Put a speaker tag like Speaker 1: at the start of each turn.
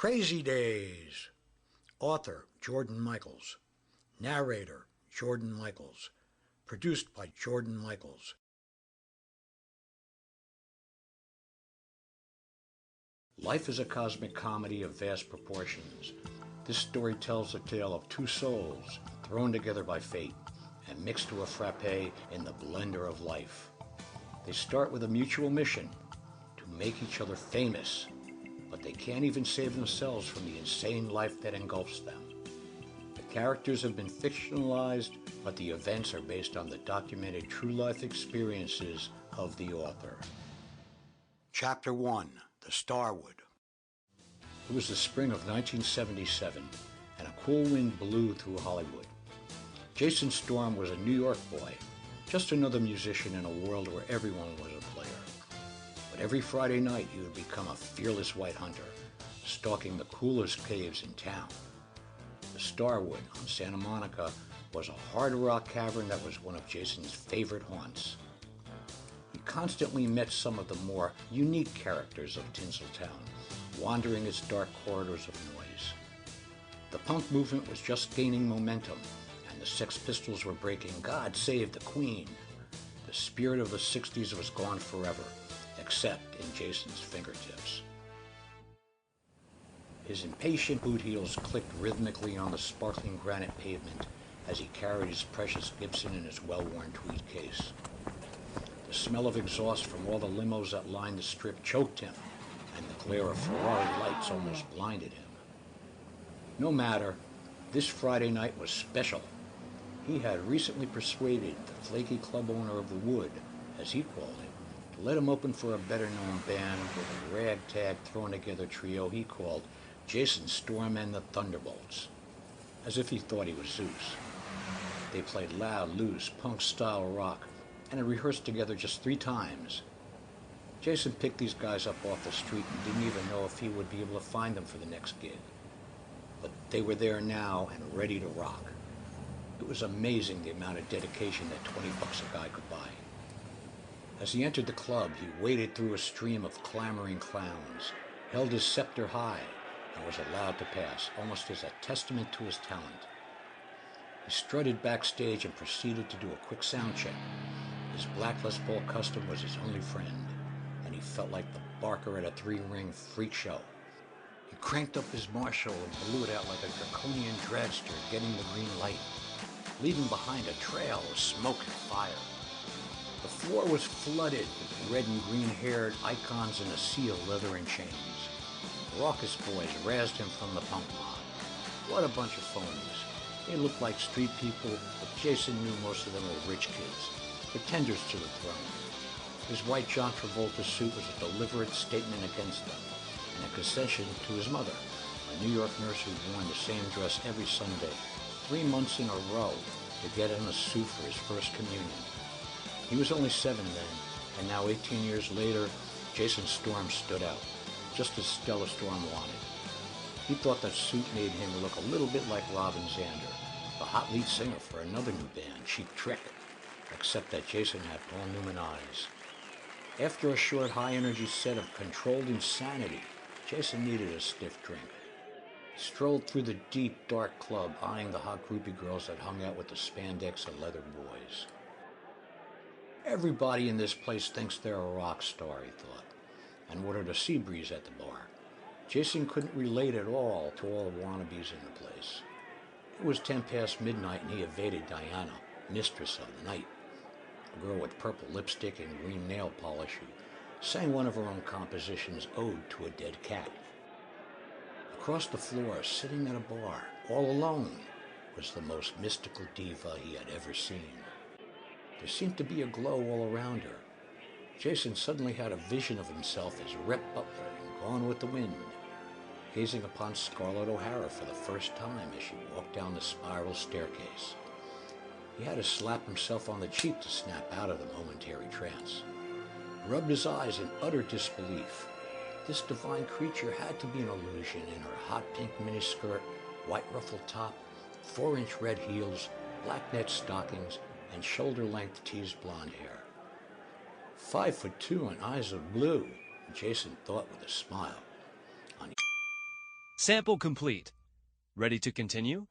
Speaker 1: Crazy Days. Author, Jordan Michaels. Narrator, Jordan Michaels. Produced by Jordan Michaels. Life is a cosmic comedy of vast proportions. This story tells the tale of two souls thrown together by fate and mixed to a frappe in the blender of life. They start with a mutual mission to make each other famous, but they can't even save themselves from the insane life that engulfs them. The characters have been fictionalized, but the events are based on the documented true life experiences of the author. Chapter 1. The Starwood. It was the spring of 1977, and a cool wind blew through Hollywood. Jason Storm was a New York boy, just another musician in a world where everyone was a player. But every Friday night he would become a fearless white hunter, stalking the coolest caves in town. The Starwood on Santa Monica was a hard rock cavern that was one of Jason's favorite haunts. He constantly met some of the more unique characters of Tinseltown, wandering its dark corridors of noise. The punk movement was just gaining momentum, and the Sex Pistols were breaking "God Save the Queen." The spirit of the 60s was gone forever, except in Jason's fingertips. His impatient boot heels clicked rhythmically on the sparkling granite pavement as he carried his precious Gibson in his well-worn tweed case. The smell of exhaust from all the limos that lined the strip choked him, and the glare of Ferrari lights almost blinded him. No matter, this Friday night was special. He had recently persuaded the flaky club owner of the Wood, as he called it, to let him open for a better-known band with a ragtag thrown-together trio he called Jason Storm and the Thunderbolts, as if he thought he was Zeus. They played loud, loose, punk-style rock, and had rehearsed together just 3 times. Jason picked these guys up off the street and didn't even know if he would be able to find them for the next gig. But they were there now and ready to rock. It was amazing the amount of dedication that $20 a guy could buy. As he entered the club, he waded through a stream of clamoring clowns, held his scepter high, and was allowed to pass, almost as a testament to his talent. He strutted backstage and proceeded to do a quick sound check. His black Les Paul Custom was his only friend, and he felt like the barker at a 3-ring freak show. He cranked up his Marshall and blew it out like a draconian dragster getting the green light, leaving behind a trail of smoke and fire. The floor was flooded with red and green-haired icons in a sea of leather and chains. Raucous boys razzed him from the punk mob. What a bunch of phonies. They looked like street people, but Jason knew most of them were rich kids, pretenders to the throne. His white John Travolta suit was a deliberate statement against them, and a concession to his mother, a New York nurse who'd worn the same dress every Sunday, 3 months in a row, to get him a suit for his first communion. He was only 7 then, and now 18 years later, Jason Storm stood out, just as Stella Storm wanted. He thought that suit made him look a little bit like Robin Zander, the hot lead singer for another new band, Cheap Trick, except that Jason had Paul Newman eyes. After a short high-energy set of controlled insanity, Jason needed a stiff drink. He strolled through the deep, dark club, eyeing the hot groupie girls that hung out with the spandex and leather boys. Everybody in this place thinks they're a rock star, he thought, and ordered a sea breeze at the bar. Jason couldn't relate at all to all the wannabes in the place. It was 10 past midnight and he evaded Diana, mistress of the night, a girl with purple lipstick and green nail polish who sang one of her own compositions, Ode to a Dead Cat. Across the floor, sitting at a bar, all alone, was the most mystical diva he had ever seen. There seemed to be a glow all around her. Jason suddenly had a vision of himself as Rhett Butler in Gone with the Wind, gazing upon Scarlett O'Hara for the first time as she walked down the spiral staircase. He had to slap himself on the cheek to snap out of the momentary trance. He rubbed his eyes in utter disbelief. This divine creature had to be an illusion in her hot pink miniskirt, white ruffled top, 4-inch red heels, black net stockings, and shoulder-length teased blonde hair. 5'2" and eyes of blue, Jason thought with a smile. On
Speaker 2: Sample complete. Ready to continue?